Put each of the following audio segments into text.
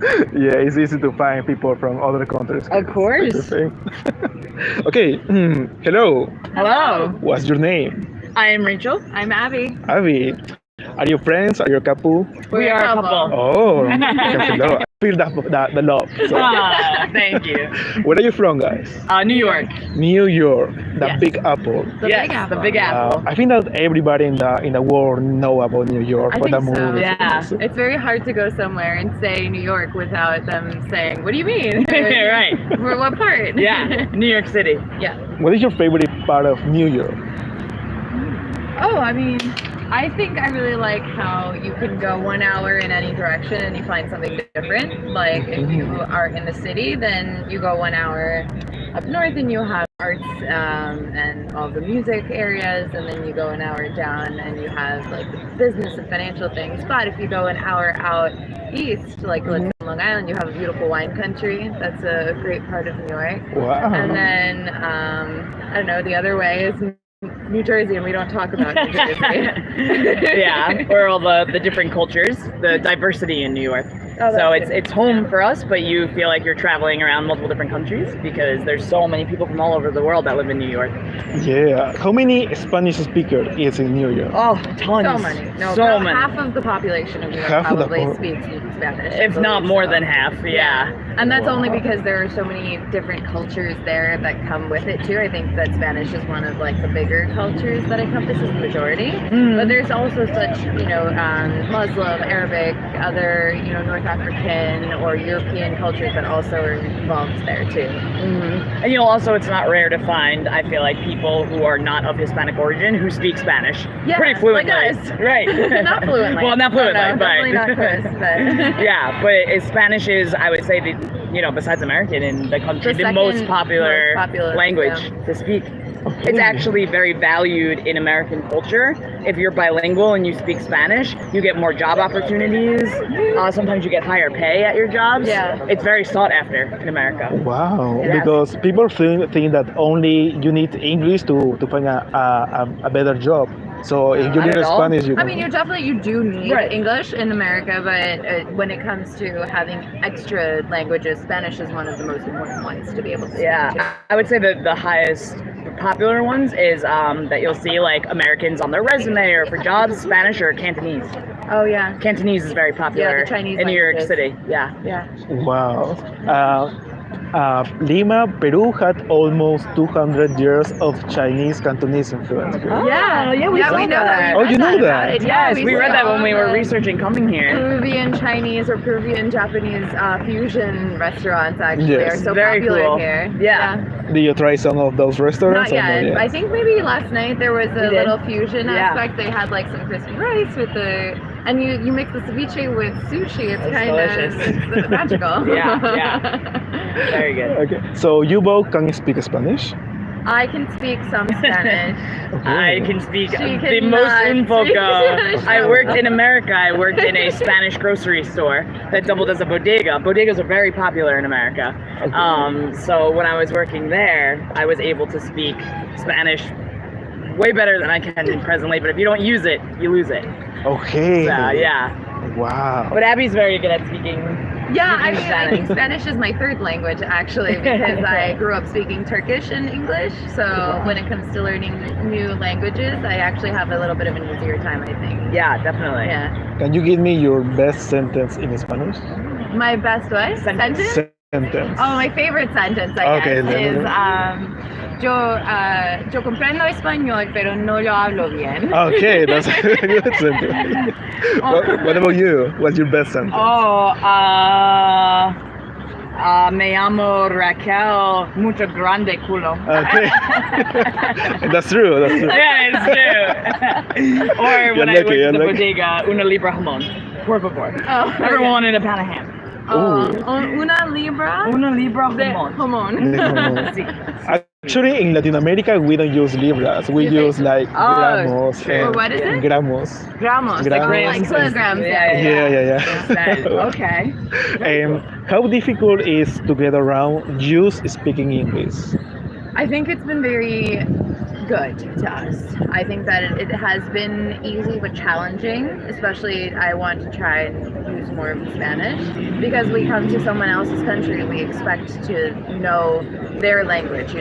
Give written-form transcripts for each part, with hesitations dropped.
Yeah, it's easy to find people from other countries. Of course. The same. Okay. Hello. Hello. What's your name? I am Rachel. I'm Abby. Abby. Are you friends? Are you a couple? We are a couple. Oh, hello. I feel the love. So. Ah, thank you. Where are you from, guys? New York. New York, the Yes. Big Apple. Yes, the Big Apple. I think that everybody in the world know about New York I for the think so. movies. Yeah. It's very hard to go somewhere and say New York without them saying, "What do you mean?" Right. What part? Yeah, New York City. Yeah. What is your favorite part of New York? Oh, I mean, I think I really like how you can go 1 hour in any direction and you find something different. Like if you are in the city, then you go 1 hour up north and you have arts and all the music areas, and then you go an hour down and you have like the business and financial things. But if you go an hour out east, like let's say Long Island, you have a beautiful wine country. That's a great part of New York. Wow. And then I don't know, the other way is New Jersey, and we don't talk about New Jersey. Yeah, or all the different cultures, the diversity in New York. Oh, So that's it's home for us, but you feel like you're traveling around multiple different countries because there's so many people from all over the world that live in New York. Yeah. How many Spanish speakers is in New York? Oh, tons. So many. No, so about many. half of the population of New York Half of the probably po- speaks Spanish. I If not believe, more so. than half, yeah. And that's only Wow. because there are so many different cultures there that come with it too. I think that Spanish is one of like the bigger cultures that encompasses the majority. But there's also such, Muslim, Arabic, other, North African or European cultures that also are involved there too. And also it's not rare to find, I feel like, people who are not of Hispanic origin who speak Spanish Yeah, pretty fluently. like us. Right. Not fluently. Well, not fluently, No, but definitely not Chris, but yeah, but Spanish is, I would say, besides American in the country, The the most second popular, most popular, language yeah. to speak. It's actually very valued in American culture. If you're bilingual and you speak Spanish, you get more job opportunities. Sometimes you get higher pay at your jobs. Yeah. It's very sought after in America. Wow. Yeah. Because people think that only you need English to find a better job. So if you Not learn at all. Spanish, you I can. mean, you do need Right. English in America, but when it comes to having extra languages, Spanish is one of the most important ones to be able to speak to. Yeah, I would say that the highest popular ones is that you'll see like Americans on their resume or for jobs, Spanish or Cantonese. Oh yeah, Cantonese is very popular Chinese in New York languages. City. Yeah. yeah. Wow. Lima, Peru had almost 200 years of Chinese Cantonese influence. Yeah, we Yeah, saw we know that. that. Oh, We you read know about that? it. Yeah, Yes, we read that saw when we were the researching coming here. Peruvian Chinese or Peruvian Japanese fusion restaurants actually Yes. are so Very popular cool. here. Yeah. Did you try some of those restaurants? Not or yet. I think maybe last night there was a You did? little fusion Yeah. aspect. They had like some crispy rice with and you mix the ceviche with sushi. It's That's kind delicious. of it's magical. Yeah. Very good. Okay. So you both can speak Spanish? I can speak some Spanish. I can speak She the most cannot un speak poco. Spanish. I worked in America. I worked in a Spanish grocery store that doubled as a bodega. Bodegas are very popular in America. So when I was working there, I was able to speak Spanish way better than I can presently. But if you don't use it, you lose it. Okay. So yeah. Wow. But Abby's very good at speaking. Yeah, I speaking mean, I think Spanish is my third language actually because I grew up speaking Turkish and English. So when it comes to learning new languages, I actually have a little bit of an easier time, I think. Yeah, definitely. Yeah. Can you give me your best sentence in Spanish? My best what? Sentence? Sentence. Oh, my favorite sentence, I Okay, guess, then. is yo comprendo español, pero no lo hablo bien. Okay, that's a good sentence. What about you? What's your best sentence? Me llamo Raquel, mucho grande culo. Okay. That's true. That's true. Yeah, it's true. Or when I You're went lucky, to the you're lucky. bodega, una libra jamón. Por favor. Oh, Everyone in a pan of ham. Una libra Una libra de jamón. jamón. Sí. Actually, in Latin America, we don't use libras. We You use think- like gramos. true. and Or what is it? Gramos. Gramos, Gramos. like And- kilograms. Yeah. Okay. How difficult is to get around just speaking English? I think it's been very good to us. I think that it has been easy but challenging, especially I want to try and use use more of Spanish because we come to someone else's country and we expect to know their language.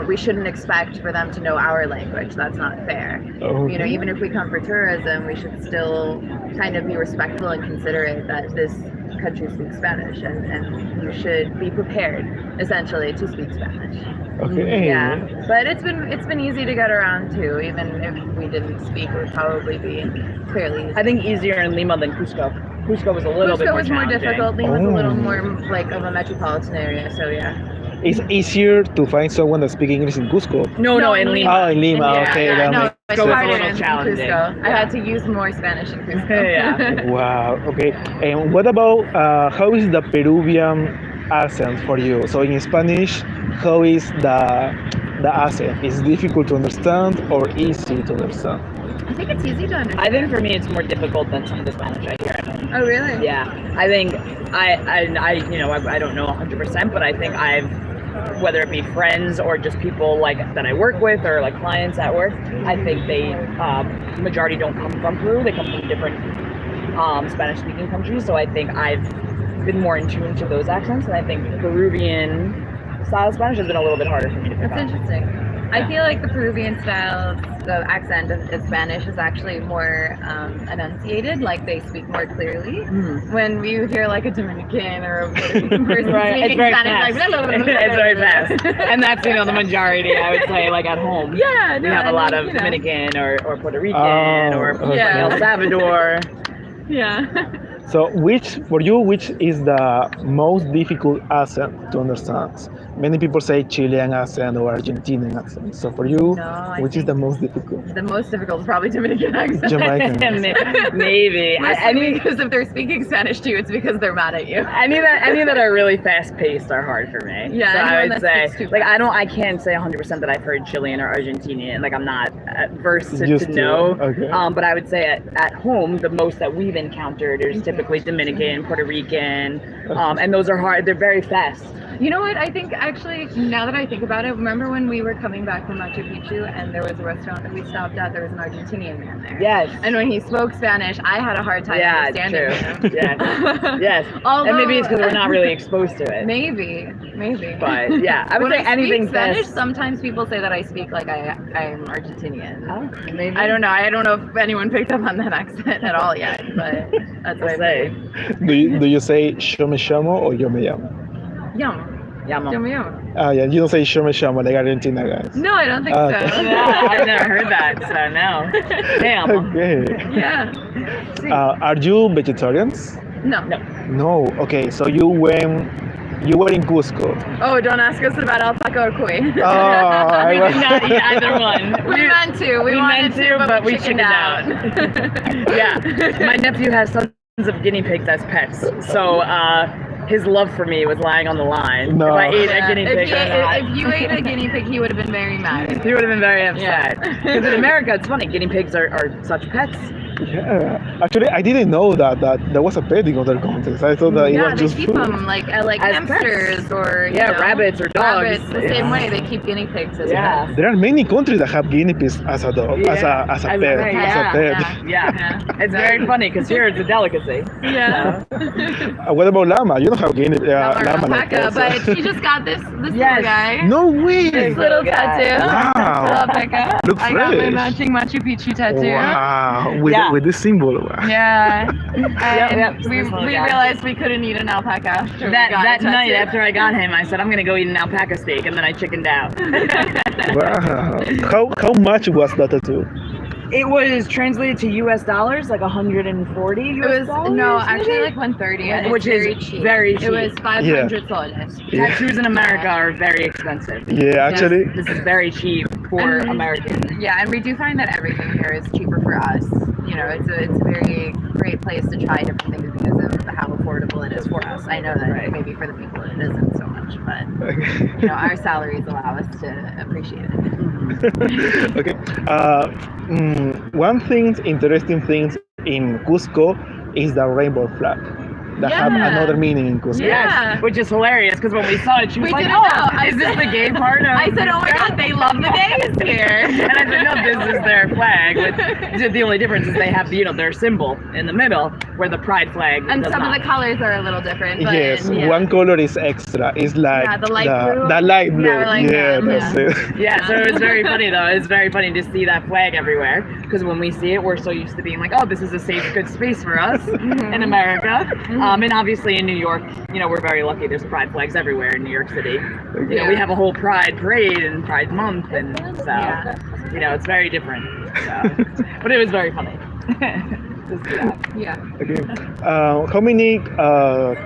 We shouldn't expect for them to know our language. That's not fair. Okay. Even if we come for tourism, we should still kind of be respectful and considerate that this country speaks Spanish, and you should be prepared essentially to speak Spanish. Okay. Yeah, but it's been easy to get around too. Even if we didn't speak, it would probably be fairly. I think easier in Lima than Cusco. Cusco was a little bit Cusco more was more challenging. difficult. Lima's a little Oh. more like of a metropolitan area, so yeah. It's easier to find someone that speaks English in Cusco. No, in Lima. Oh, in Lima. Yeah, Okay, yeah, that no, makes it's Cusco was a harder little in challenging. Cusco. I had to use more Spanish in Cusco. Yeah. Wow. Okay. And what about how is the Peruvian accent for you? So in Spanish, how is the accent? Is it difficult to understand or easy to understand? I think it's easy to understand. I think for me it's more difficult than some of the Spanish I hear at home. Oh really? Yeah, I think I don't know 100%, but I think whether it be friends or just people like that I work with or like clients at work, I think they majority don't come from Peru. They come from different Spanish-speaking countries. So I think I've been more in tune to those accents, and I think Peruvian style Spanish has been a little bit harder for me to pick That's up. interesting. I feel like the Peruvian style, the accent of Spanish is actually more enunciated, like they speak more clearly. When you hear like a Dominican or a Puerto Rican person Right, it's speaking very Spanish, fast. like blah, blah, blah, blah, It's very blah, blah, fast, blah. and that's the majority I would say like at home. Yeah, We no, have a and lot then, of you know. Dominican or Puerto Rican Oh, or okay. Yeah. El Salvador. Yeah. So which is the most difficult accent to understand? Many people say Chilean accent or Argentinian accent. So for you, No, I which is think- the most difficult? The most difficult is probably Dominican accent. Jamaican. Maybe. I mean, because if they're speaking Spanish to you, it's because they're mad at you. any that are really fast paced are hard for me. Yeah, so I anyone would that say speaks too like fast. I can't say 100% that I've heard Chilean or Argentinian. Like I'm not versed Used to to, know. okay. But I would say at home the most that we've encountered is typically Dominican, Puerto Rican, and those are hard. They're very fast. You know what? I think actually, now that I think about it, remember when we were coming back from Machu Picchu and there was a restaurant that we stopped at, there was an Argentinian man there. Yes. And when he spoke Spanish, I had a hard time Yeah, understanding true. him. Yes. And maybe it's because we're not really exposed to it. Maybe. But yeah, I would When say I anything speak Spanish, fast. sometimes people say that I speak like I'm Argentinian. Oh, maybe. I don't know. I don't know if anyone picked up on that accent at all yet, but that's what I say. say. Do you say yo me llamo or yo me llamo? Yum. Yamo. Yum yum. Yeah, you don't say yo me llamo like Argentina guys. No, I don't think Ah, so. okay. Yeah, I've never heard that, so no. Damn. Okay. Yeah. Are you vegetarians? No. No. Okay, so you were in Cusco. Oh, don't ask us about alpaca or cuy. Oh, I We was, did not eat either one. We meant to. We wanted meant to, but we chickened chickened out. Yeah, my nephew has tons of guinea pigs as pets, so his love for me was lying on the line. No. If I ate Yeah, a guinea pig or not. if you ate a guinea pig, he would have been very mad. He would have been very upset. Yeah. Because in America, it's funny, guinea pigs are such pets. yeah. Actually, I didn't know that there was a pet in other countries. I thought that it Yeah, was they just keep food. them like As hamsters or you Yeah, know, rabbits or dogs. Rabbits, the same way they keep guinea pigs as Yeah. pets. There are many countries that have guinea pigs as a dog, as a As a pet, pet, as a yeah, pet. Yeah, it's very funny because here it's a delicacy. Yeah. What about llama? You don't have guinea Or llama like alpaca, pets. but he just got this little Yes. guy. No way! This little guy. tattoo. Wow. Alpaca. Looks I got my fresh. matching Machu Picchu tattoo. Wow, Yeah. with this symbol. Wow. Yeah. And yep, we this little guy. realized we couldn't eat an alpaca after we got That a night tattoo. after I got him, I said I'm gonna go eat an alpaca steak, and then I chickened out. Wow. How much was that tattoo? It was translated to U.S. dollars, like 140 It U.S. was dollars. no, actually maybe? like 130, and Which it's is very cheap. very It cheap. was 500 soles. Yeah. Tattoos in America are very expensive. Yeah, actually. This is very cheap for And- Americans. Yeah, and we do find that everything here is cheaper for us. You know, it's a very great place to try different things because of how affordable it is for us. I know that Right. maybe for the people it isn't so much, but you know, our salaries allow us to appreciate it. Okay. One thing, interesting thing in Cusco is the rainbow flag. that have Yeah. another meaning in Cusco. Yeah. Yes, which is hilarious because when we saw it, she was We like, didn't know. "Oh, is this the gay part of?" I said, oh my god, they love the gays here. And I said, "No, this is their flag. The only difference is they have, their symbol in the middle, where the pride flag And does some not." of the colors are a little different. But Yes, yeah. one color is extra. It's like Yeah, the light blue. The light blue. Yeah, like yeah, that, that's yeah. it. Yeah, so it was very funny though. It's very funny to see that flag everywhere because when we see it, we're so used to being like, "Oh, this is a safe, good space for us in America." And obviously in New York, we're very lucky. There's pride flags everywhere in New York City. We have a whole Pride parade and Pride Month, and so it's very different. So, but it was very funny. To see that. Yeah. Okay. How many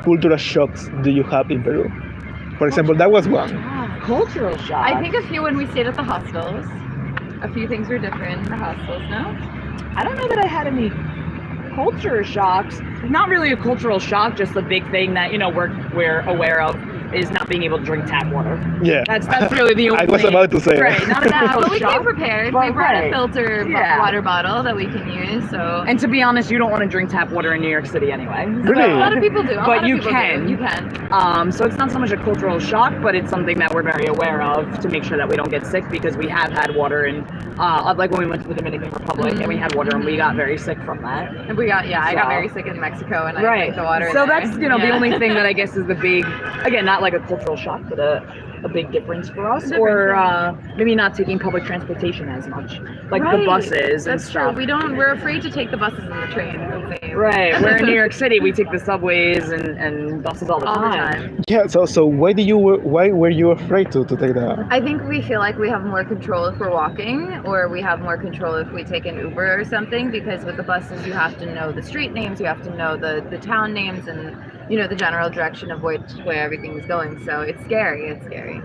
cultural shocks do you have in Peru? For example, that was one. Cultural shock. I think a few when we stayed at the hostels. A few things were different in the hostels, no? I don't know that I had any culture shocks. Not really a cultural shock, just the big thing that we're aware of is not being able to drink tap water. Yeah. That's really the only I was thing. about to say. Right, not a Yeah, cultural but we shock. came prepared. But We brought right. a filter Yeah. water bottle that we can use. So And to be honest, you don't want to drink tap water in New York City anyway. Really? a lot of people do. A But lot of you people can. Do. You can. So it's not so much a cultural shock, but it's something that we're very aware of to make sure that we don't get sick because we have had water in, like when we went to the Dominican Republic and we had water and we got very sick from that. And we got I got So- very sick in Mexico and I Right. drank the water. So there. that's the Yeah. only thing that I guess is the big, again, not like a cultural shock, but a big difference for us, Difference, or yeah. maybe not taking public transportation as much, like the Right. buses and That's true. stuff. We're afraid to take the buses and the trains. It's the same. Right. Where in New York City, we take the subways and buses all the All the time. time. Yeah. So why were you afraid to take that? I think we feel like we have more control if we're walking, or we have more control if we take an Uber or something. Because with the buses, you have to know the street names, you have to know the town names, and the general direction of where everything is going. So it's scary. It's scary.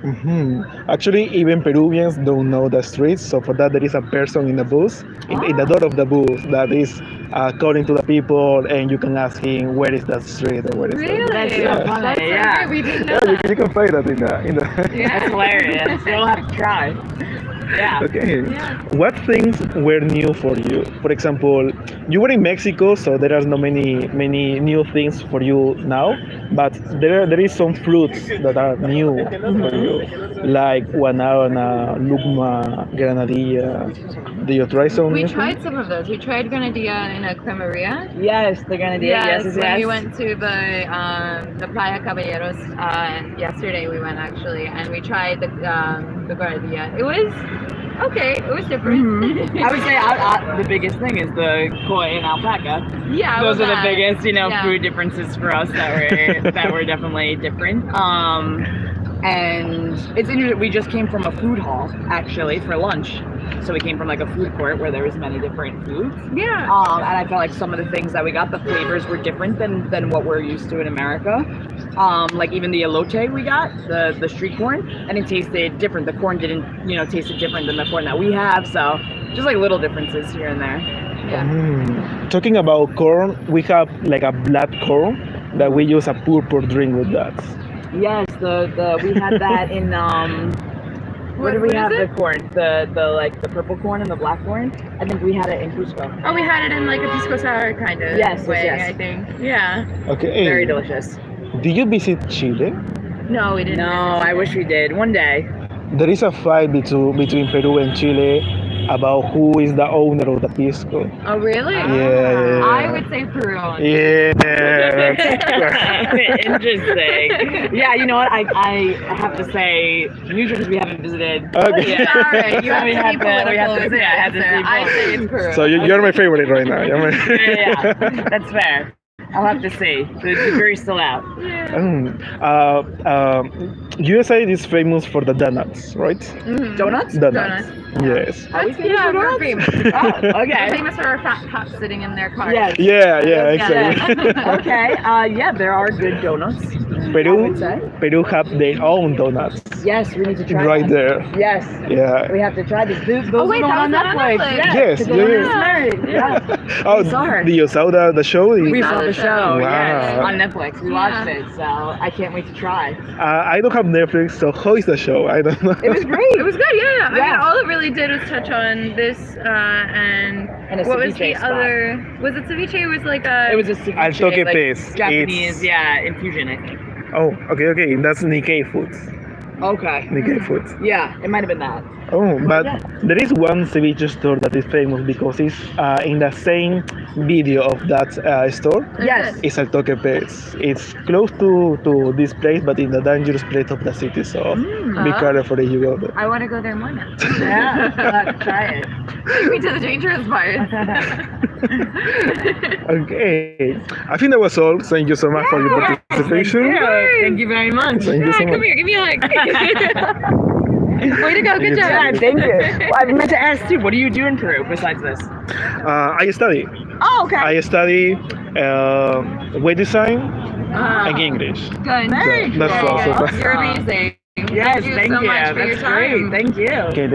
Actually, even Peruvians don't know the streets. So for that, there is a person in the bus, in the door of the bus, that is calling to the people, and you can ask him where is that street or where is Really? that. That's so funny, That's so yeah. great. We didn't know Yeah, that. you can find that in the. That's hilarious. You'll have to try. Yeah. Okay. What things were new for you? For example, you were in Mexico, so there are not many new things for you now. But there is some fruits that are new for you, like guanabana, lugma, granadilla. Do you try some? We new tried some of those. We tried granadilla in a cremeria. Yes, they're gonna do it. Yes, yes, when yes. we went to the Playa Caballeros yesterday, we went actually, and we tried the granadilla. It was okay. It was different. I would say the biggest thing is the koi and alpaca. Yeah, Those well, are the that- biggest, yeah. food differences for us that were definitely different. And it's interesting. We just came from a food hall actually for lunch, so we came from like a food court where there was many different foods. Yeah. And I felt like some of the things that we got, the flavors were different than what we're used to in America. Like even the elote we got, the street corn, and it tasted different. The corn didn't, tasted different than the corn that we have. So just like little differences here and there. Yeah. Talking about corn, we have like a black corn that we use a purple drink with that. Yes, we had that in where did we What have is the it? corn? The purple corn and the black corn. I think we had it in Cusco. Oh, we had it in like a pisco sour kind of Yes, way, yes. I think. Yeah. Okay. Very delicious. Did you visit Chile? No, we didn't. No, I wish we did one day. There is a fight between Peru and Chile about who is the owner of the pisco. Oh, really? Yeah. I would say Peru. Yeah. Interesting. Yeah, you know what? I have to say, usually because we haven't visited. Okay. Yeah. All right, you have We to have be to- we have political to with say, your I have to answer. be I say it's Peru. So you're my favorite right now. You're my Yeah, that's fair. I'll have to see. The jury's still out. USA is famous for the donuts, right? Mhm. Donuts? Donuts. Yes. Are we famous Yeah, for we're donuts? famous. Oh, We're okay. famous for our fat cops sitting in their car. Yes. Yeah, exactly. Okay. Yeah, there are good donuts. I Peru, would say. Peru have their own donuts Yes, we need to try right them. there. Yes. Yeah. We have to try these. Those Oh, wait, are that on was on Netflix. Netflix. Yes, 'cause they were yes. married. Yeah. Oh, saw her. did you saw the show? We saw the show. Wow. Yes, on Netflix. We watched Yeah. it, so I can't wait to try. I don't have Netflix, so how is the show? I don't know. It was great. It was good, yeah. I mean, Yeah. all it really really did was touch on this and And a what was ceviche the spot. other? Was it ceviche? It was like a. It was a ceviche, Al toque like pez. Japanese, It's- infusion, I think. Oh, okay. That's Nikkei food. Okay. Nikkei food. Yeah, it might have been that. Oh, but yeah. there is one ceviche store that is famous because it's in the same video of that store. Yes. It's Al Toque Pez. It's close to this place, but in the dangerous place of the city. So be careful if you go there. I want to go there more now. Yeah, let's try it. Take me to the dangerous part. Okay, I think that was all. Thank you so much for your participation. Thank you very much. Thank you so much. Come here, give me a hug. Way to go, good You job. too. Thank you. Well, I meant to ask too, what do you do in Peru besides this? I study. Oh, okay. I study web design Ah. and English. Good. Very That's cool. awesome. You're amazing. Yes, Thank you thank so you. much for your That's great. time. Thank you. Okay,